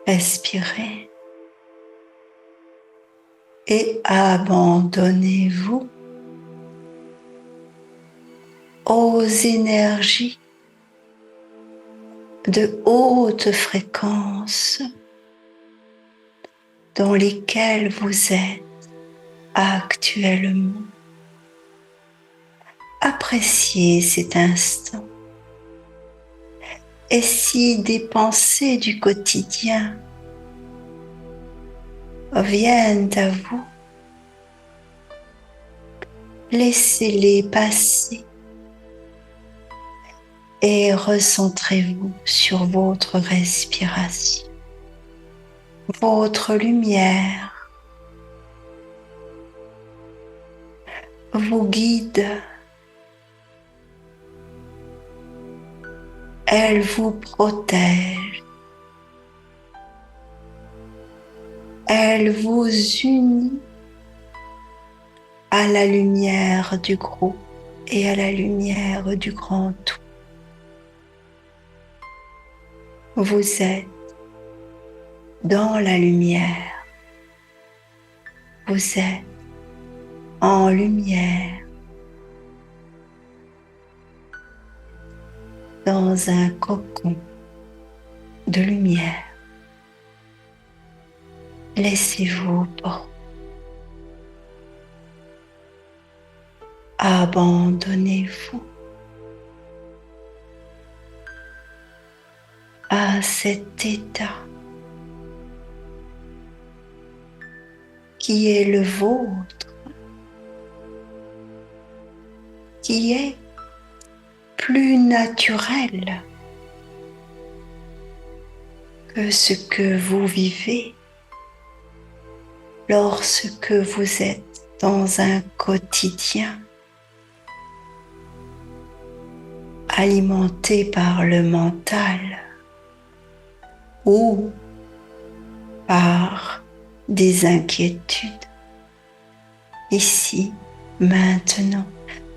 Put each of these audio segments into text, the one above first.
Respirez et abandonnez-vous aux énergies de haute fréquence dans lesquelles vous êtes actuellement. Appréciez cet instant. Et si des pensées du quotidien viennent à vous, laissez-les passer et recentrez-vous sur votre respiration. Votre lumière vous guide. Elle vous protège. Elle vous unit à la lumière du groupe et à la lumière du grand tout. Vous êtes dans la lumière. Vous êtes en lumière. Dans un cocon de lumière. Laissez-vous porter. Abandonnez-vous à cet état qui est le vôtre, qui est plus naturel que ce que vous vivez lorsque vous êtes dans un quotidien alimenté par le mental ou par des inquiétudes. Ici, maintenant,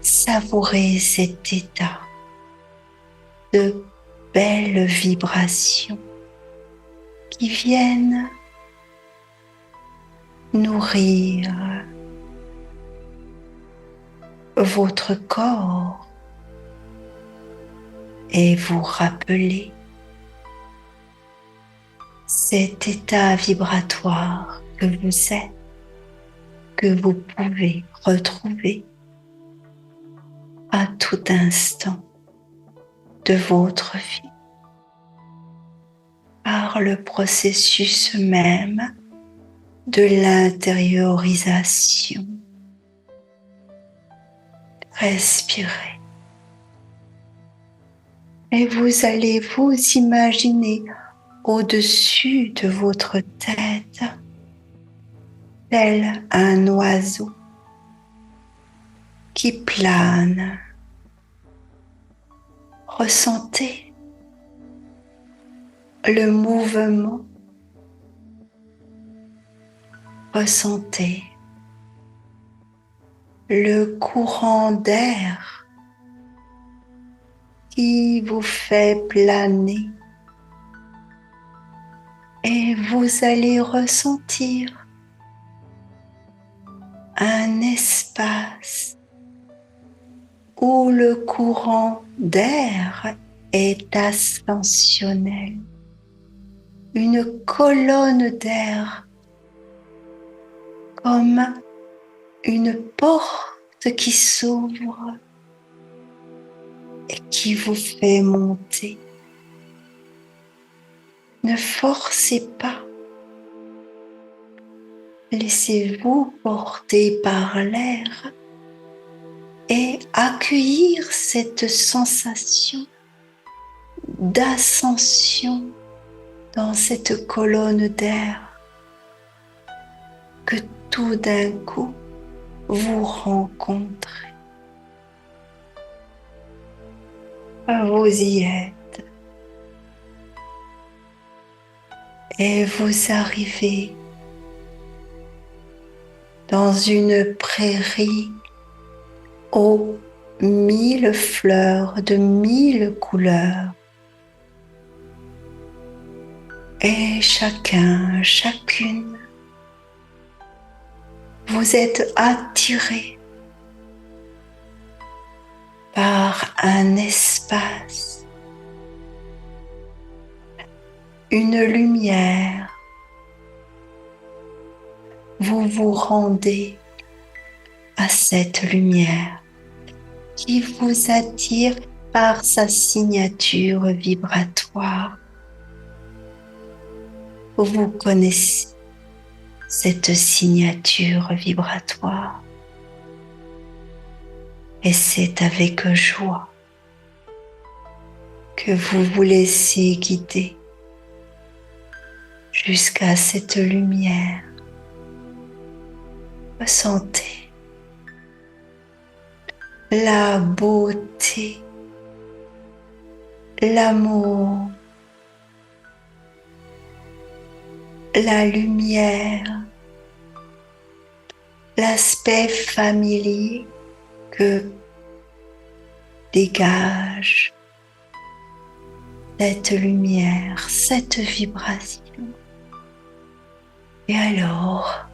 savourez cet état de belles vibrations qui viennent nourrir votre corps et vous rappeler cet état vibratoire que vous êtes, que vous pouvez retrouver à tout instant de votre vie par le processus même de l'intériorisation. Respirez. Et vous allez vous imaginer au-dessus de votre tête, tel un oiseau qui plane. Ressentez le mouvement. Ressentez le courant d'air qui vous fait planer et vous allez ressentir un espace où le courant d'air est ascensionnel, une colonne d'air comme une porte qui s'ouvre et qui vous fait monter. Ne forcez pas. Laissez-vous porter par l'air et accueillir cette sensation d'ascension dans cette colonne d'air que tout d'un coup vous rencontrez. Vous y êtes et vous arrivez dans une prairie aux 1000 fleurs de 1000 couleurs. Et chacun, chacune, vous êtes attiré par un espace, une lumière. Vous vous rendez à cette lumière qui vous attire par sa signature vibratoire. Vous connaissez cette signature vibratoire et c'est avec joie que vous vous laissez guider jusqu'à cette lumière. Ressentez la beauté, l'amour, la lumière, l'aspect familier que dégage cette lumière, cette vibration. Et alors,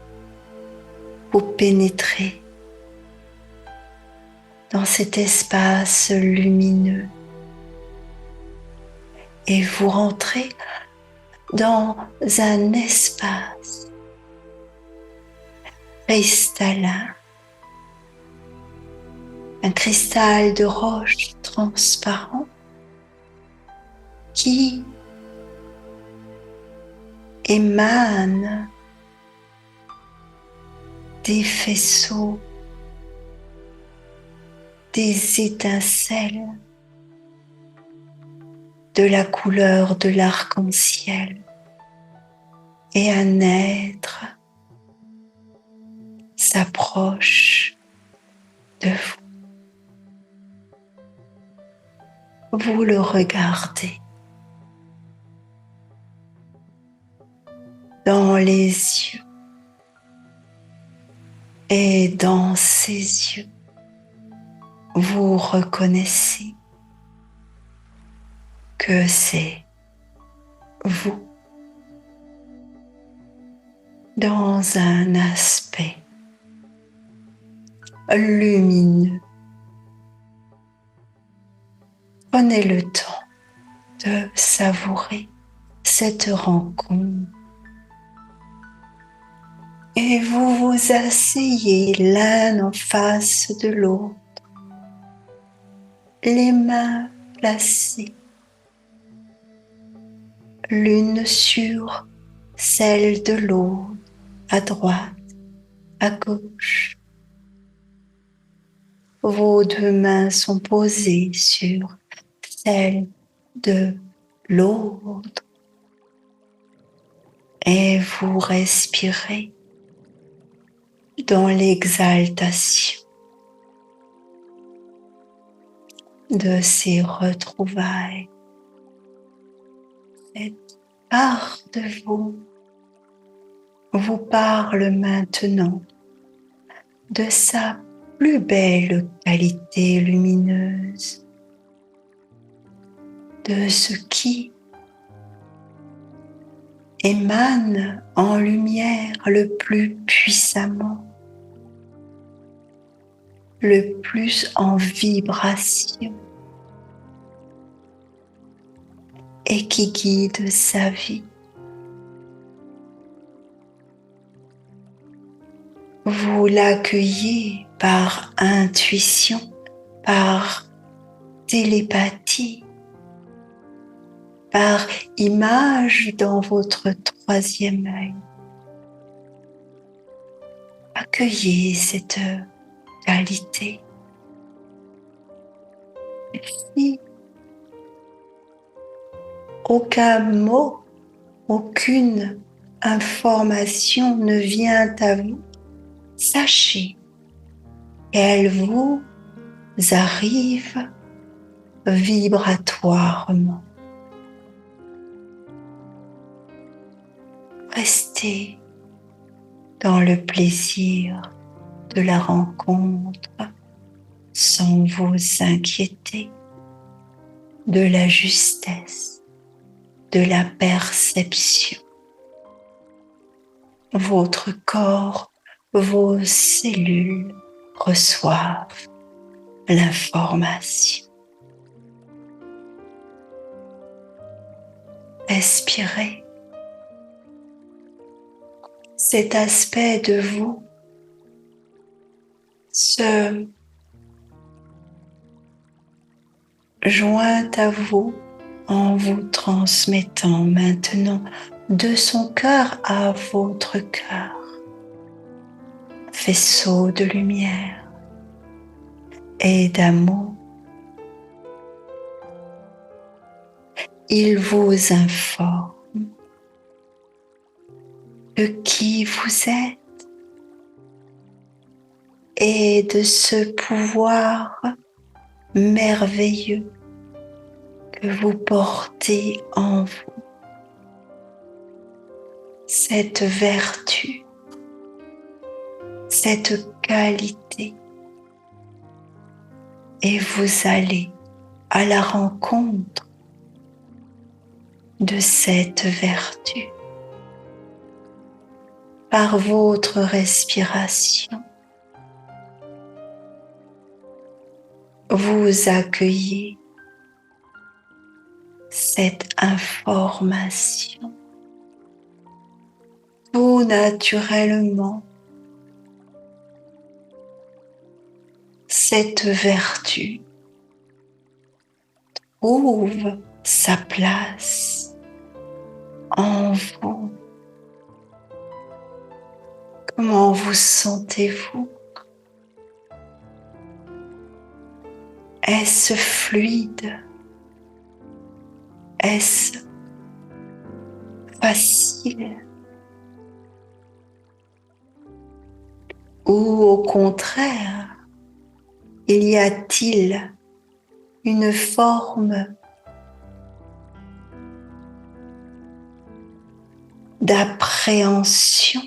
vous pénétrez dans cet espace lumineux et vous rentrez dans un espace cristallin, un cristal de roche transparent qui émane des faisceaux, des étincelles de la couleur de l'arc-en-ciel et un être s'approche de vous. Vous le regardez dans les yeux et dans ses yeux, vous reconnaissez que c'est vous dans un aspect lumineux. Prenez le temps de savourer cette rencontre et vous vous asseyez l'un en face de l'autre, les mains placées l'une sur celle de l'autre, à droite, à gauche. Vos deux mains sont posées sur celle de l'autre et vous respirez dans l'exaltation de ces retrouvailles. Cette part de vous parle maintenant de sa plus belle qualité lumineuse, de ce qui émane en lumière le plus puissamment, le plus en vibration et qui guide sa vie. Vous l'accueillez par intuition, par télépathie, par image dans votre troisième œil. Accueillez cette qualité. Et si aucun mot, aucune information ne vient à vous, sachez qu'elle vous arrive vibratoirement. Restez dans le plaisir de la rencontre sans vous inquiéter de la justesse de la perception. Votre corps, vos cellules reçoivent l'information. Respirez. Cet aspect de vous se joint à vous en vous transmettant maintenant de son cœur à votre cœur, faisceau de lumière et d'amour. Il vous informe de qui vous êtes et de ce pouvoir merveilleux que vous portez en vous. Cette vertu, cette qualité, et vous allez à la rencontre de cette vertu par votre respiration. Vous accueillez cette information tout naturellement. Cette vertu trouve sa place en vous. Comment vous sentez-vous? Est-ce fluide? Est-ce facile? Ou au contraire, y a-t-il une forme d'appréhension?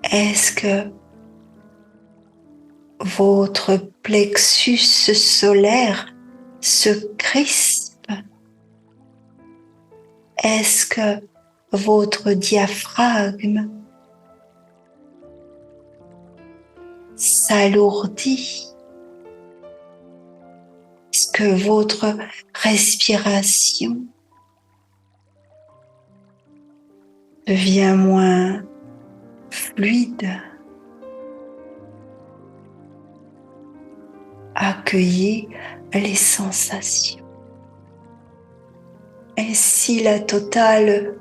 Est-ce que votre plexus solaire se crispe? Est-ce que votre diaphragme s'alourdit? Est-ce que votre respiration devient moins fluide? Accueillez les sensations. Et si la totale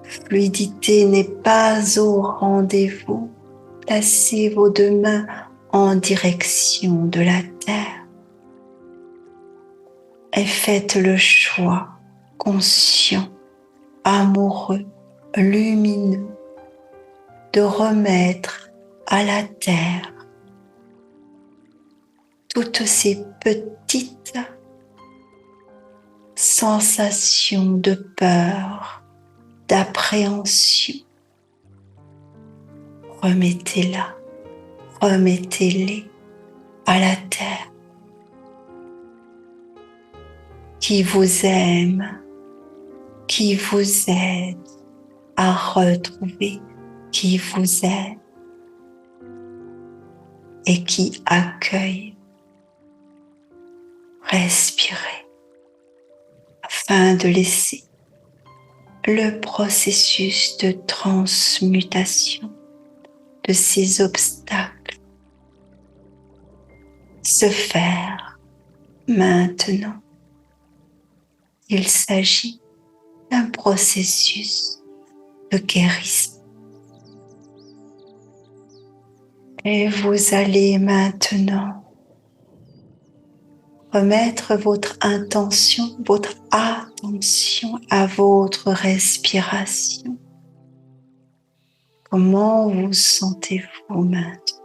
fluidité n'est pas au rendez-vous, placez vos deux mains en direction de la terre et faites le choix conscient, amoureux, lumineux de remettre à la terre toutes ces petites sensations de peur, d'appréhension. Remettez-la, remettez-les à la terre qui vous aime, qui vous aide à retrouver qui vous êtes et qui accueille. Respirez afin de laisser le processus de transmutation de ces obstacles se faire maintenant. Il s'agit d'un processus de guérison. Et vous allez maintenant remettre votre intention, votre attention à votre respiration. Comment vous sentez-vous maintenant?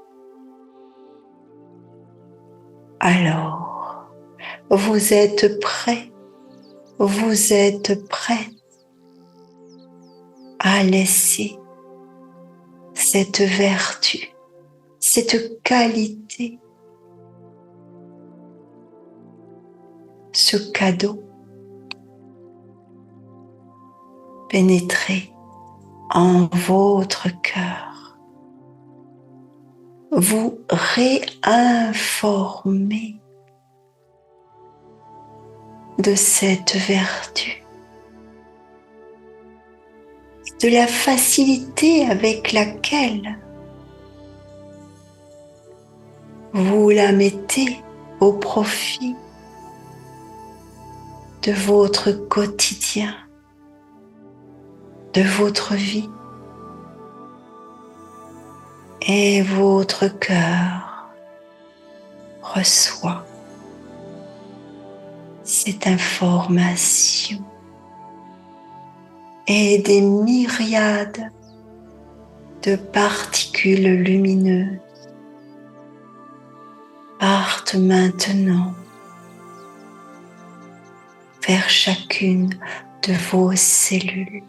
Alors, vous êtes prêt, vous êtes prête à laisser cette vertu, cette qualité ce cadeau, pénétrer en votre cœur, vous réinformer de cette vertu, de la facilité avec laquelle vous la mettez au profit de votre quotidien, de votre vie. Et votre cœur reçoit cette information et des myriades de particules lumineuses partent maintenant vers chacune de vos cellules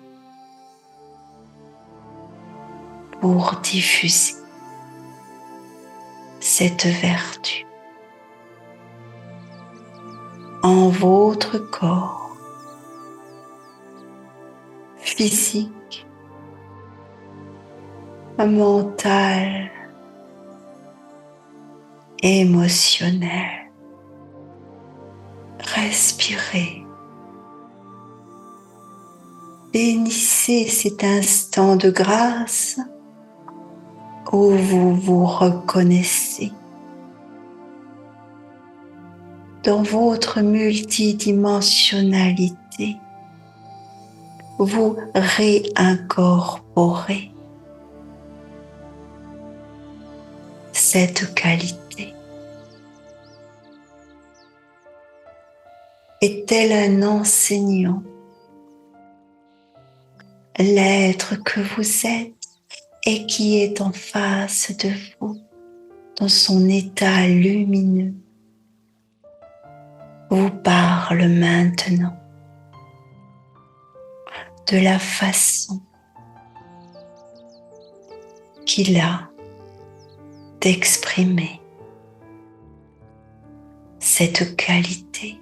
pour diffuser cette vertu en votre corps physique, mental, émotionnel. Respirez. Bénissez cet instant de grâce où vous vous reconnaissez dans votre multidimensionnalité. Vous réincorporez cette qualité. Et tel un enseignant, l'être que vous êtes et qui est en face de vous, dans son état lumineux, vous parle maintenant de la façon qu'il a d'exprimer cette qualité.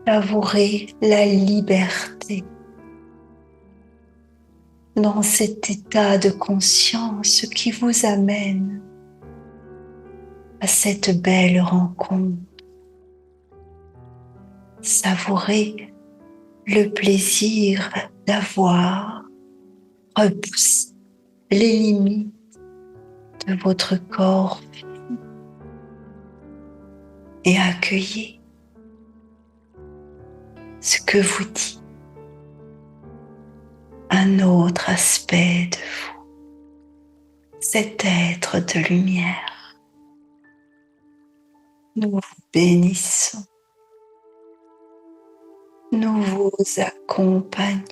Savourez la liberté dans cet état de conscience qui vous amène à cette belle rencontre. Savourez le plaisir d'avoir repoussé les limites de votre corps et accueillez ce que vous dit un autre aspect de vous, cet être de lumière. Nous vous bénissons, nous vous accompagnons,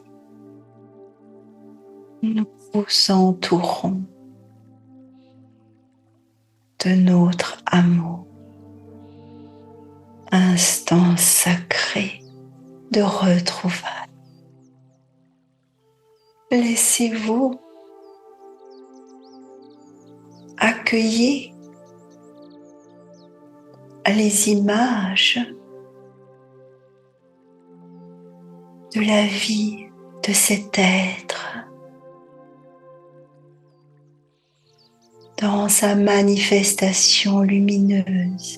nous vous entourons de notre amour. Instant sacré de retrouvailles. Laissez-vous accueillir les images de la vie de cet être dans sa manifestation lumineuse,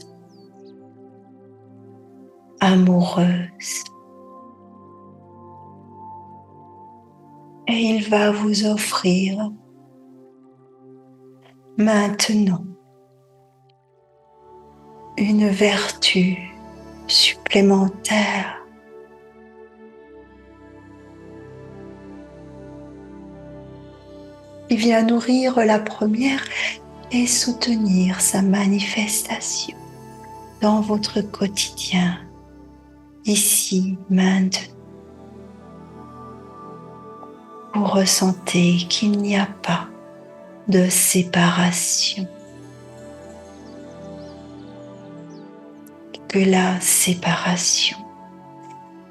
amoureuse. Et il va vous offrir maintenant une vertu supplémentaire. Il vient nourrir la première et soutenir sa manifestation dans votre quotidien, ici, maintenant. Vous ressentez qu'il n'y a pas de séparation, que la séparation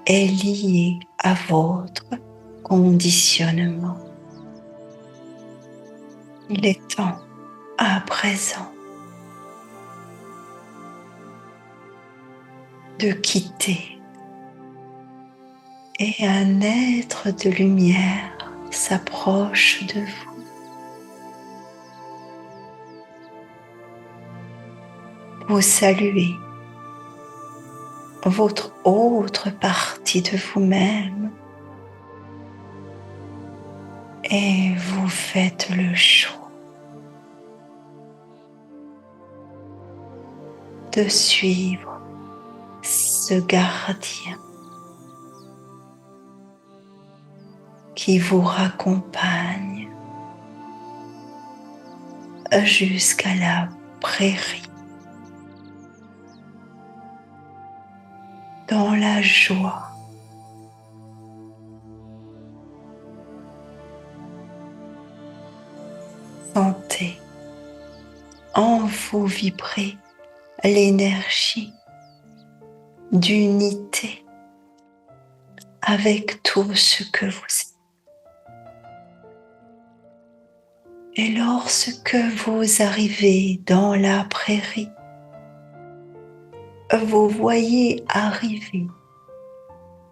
est liée à votre conditionnement. Il est temps à présent de quitter et un être de lumière s'approche de vous. Vous saluez votre autre partie de vous-même et vous faites le choix de suivre ce gardien qui vous raccompagne jusqu'à la prairie, dans la joie. Sentez en vous vibrer l'énergie d'unité avec tout ce que vous êtes. Et lorsque vous arrivez dans la prairie, vous voyez arriver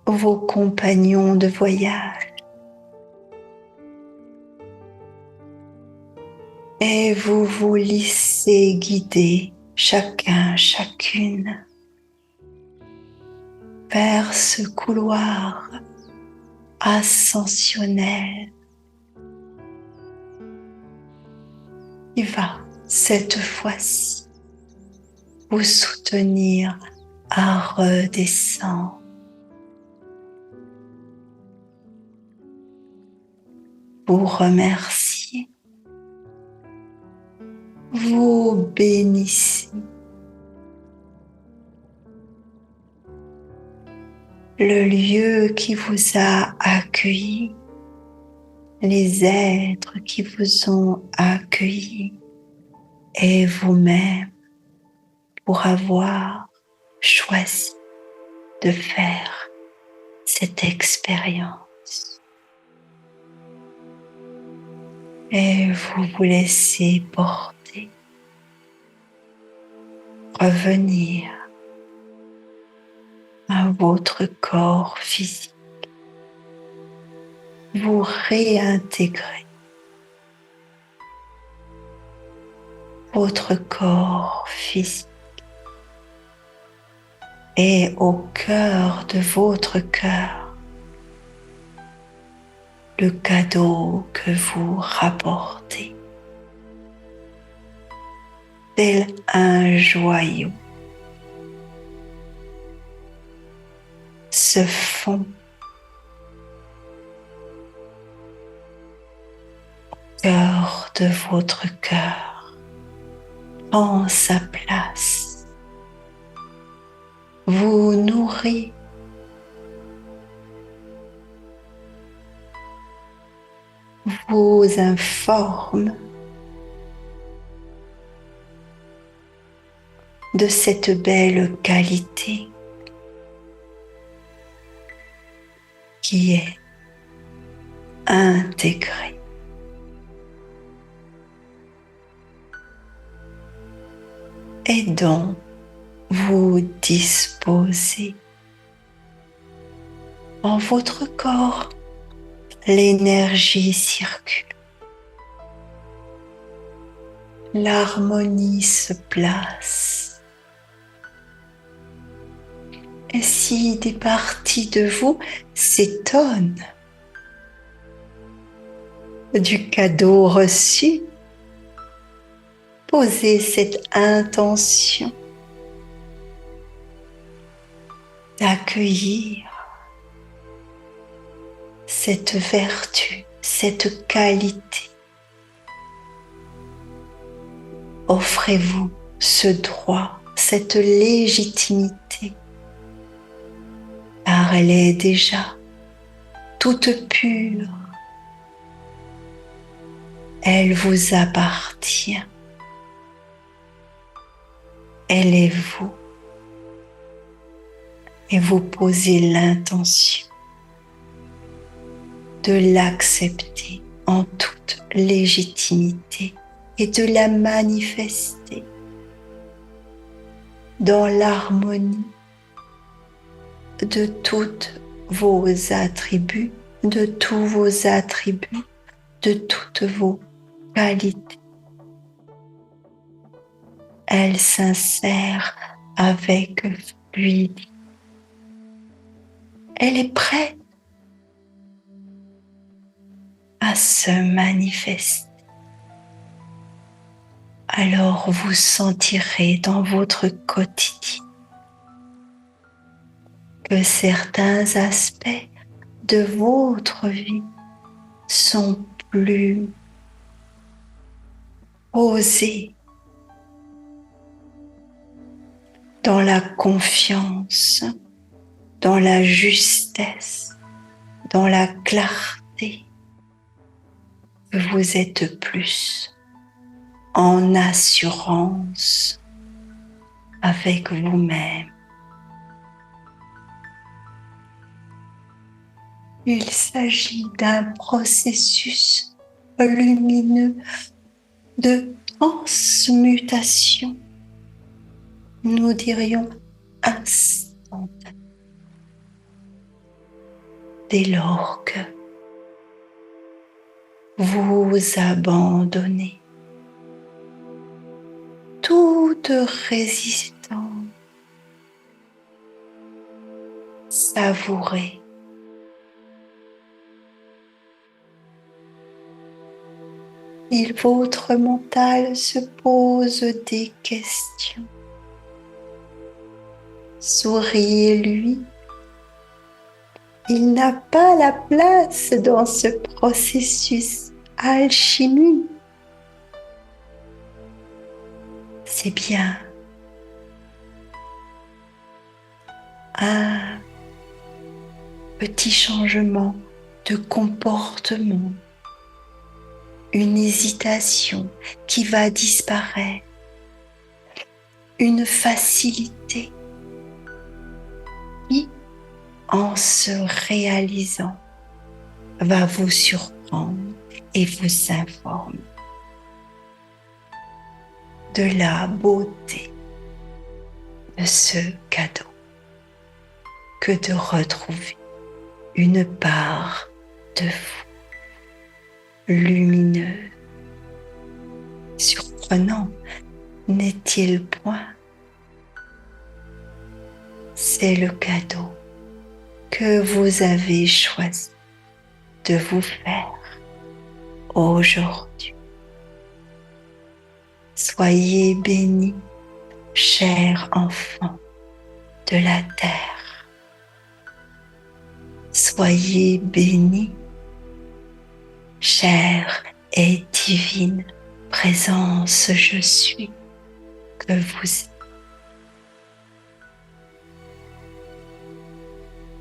vos compagnons de voyage et vous vous laissez guider chacun, chacune vers ce couloir ascensionnel qui va cette fois-ci vous soutenir à redescendre. Vous remerciez, vous bénissez. Le lieu qui vous a accueilli, les êtres qui vous ont accueilli et vous-même pour avoir choisi de faire cette expérience. Et vous vous laissez porter, revenir à votre corps physique, vous réintégrer votre corps physique et au cœur de votre cœur, le cadeau que vous rapportez, tel un joyau, se fond au cœur de votre cœur, prend sa place, vous nourrit, vous informe de cette belle qualité qui est intégrée. Et dont vous disposez en votre corps. L'énergie circule, l'harmonie se place. Et si des parties de vous s'étonnent du cadeau reçu, posez cette intention d'accueillir cette vertu, cette qualité. Offrez-vous ce droit, cette légitimité, car elle est déjà toute pure. Elle vous appartient. Elle est vous. Et vous posez l'intention de l'accepter en toute légitimité et de la manifester dans l'harmonie de tous vos attributs, de tous vos attributs, de toutes vos qualités. Elle s'insère avec fluidité. Elle est prête à se manifester. Alors vous sentirez dans votre quotidien que certains aspects de votre vie sont plus posés dans la confiance, dans la justesse, dans la clarté, que vous êtes plus en assurance avec vous-même. Il s'agit d'un processus lumineux de transmutation, nous dirions instantané, dès lors que vous abandonnez toute résistance, savourez si votre mental se pose des questions. Souriez-lui. Il n'a pas la place dans ce processus alchimique. C'est bien un petit changement de comportement, une hésitation qui va disparaître, une facilité qui, en se réalisant, va vous surprendre et vous informer de la beauté de ce cadeau que de retrouver une part de vous lumineuse. Surprenant, n'est-il point? C'est le cadeau que vous avez choisi de vous faire aujourd'hui. Soyez bénis, chers enfants de la terre. Soyez bénis, chère et divine présence je suis que vous êtes.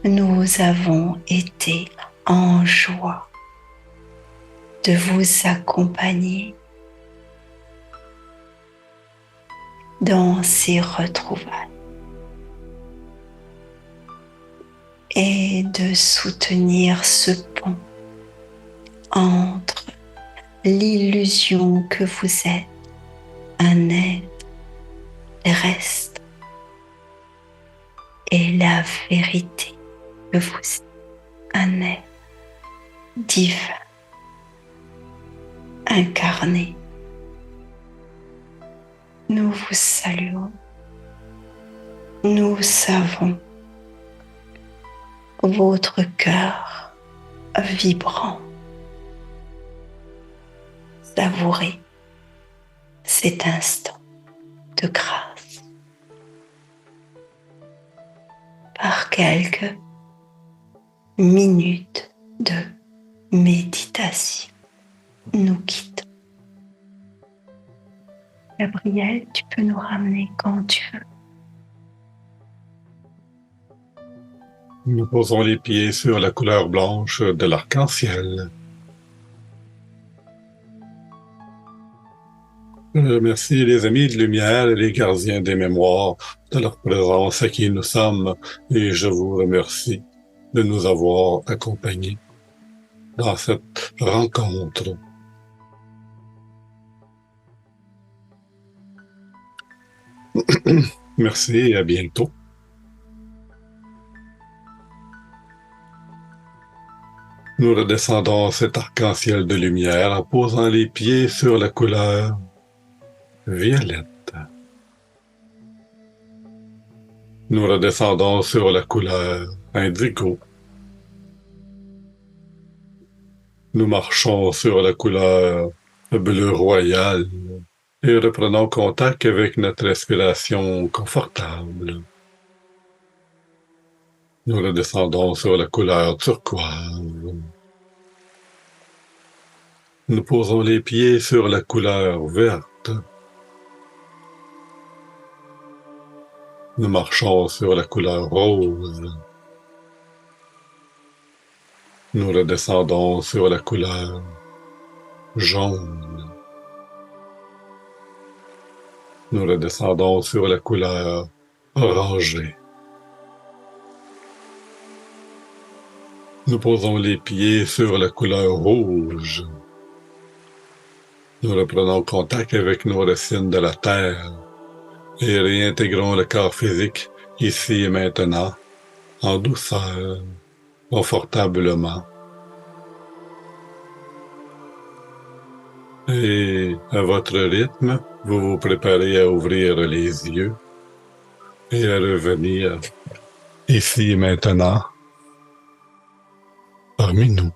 Nous avons été en joie de vous accompagner dans ces retrouvailles et de soutenir ce pont entre l'illusion que vous êtes un être terrestre et la vérité que vous êtes un être divin, incarné. Nous vous saluons. Nous savons votre cœur vibrant. Savourez cet instant de grâce. Par quelques minutes de méditation, nous quittons. Gabriel, tu peux nous ramener quand tu veux. Nous posons les pieds sur la couleur blanche de l'arc-en-ciel. Merci les amis de lumière et les gardiens des mémoires de leur présence à qui nous sommes et je vous remercie de nous avoir accompagnés dans cette rencontre. Merci et à bientôt. Nous redescendons cet arc-en-ciel de lumière en posant les pieds sur la couleur violette. Nous redescendons sur la couleur indigo. Nous marchons sur la couleur bleu royal et reprenons contact avec notre respiration confortable. Nous redescendons sur la couleur turquoise. Nous posons les pieds sur la couleur verte. Nous marchons sur la couleur rose. Nous redescendons sur la couleur jaune. Nous redescendons sur la couleur orangée. Nous posons les pieds sur la couleur rouge. Nous reprenons contact avec nos racines de la terre et réintégrons le corps physique ici et maintenant, en douceur, confortablement. Et à votre rythme, vous vous préparez à ouvrir les yeux et à revenir ici et maintenant parmi nous.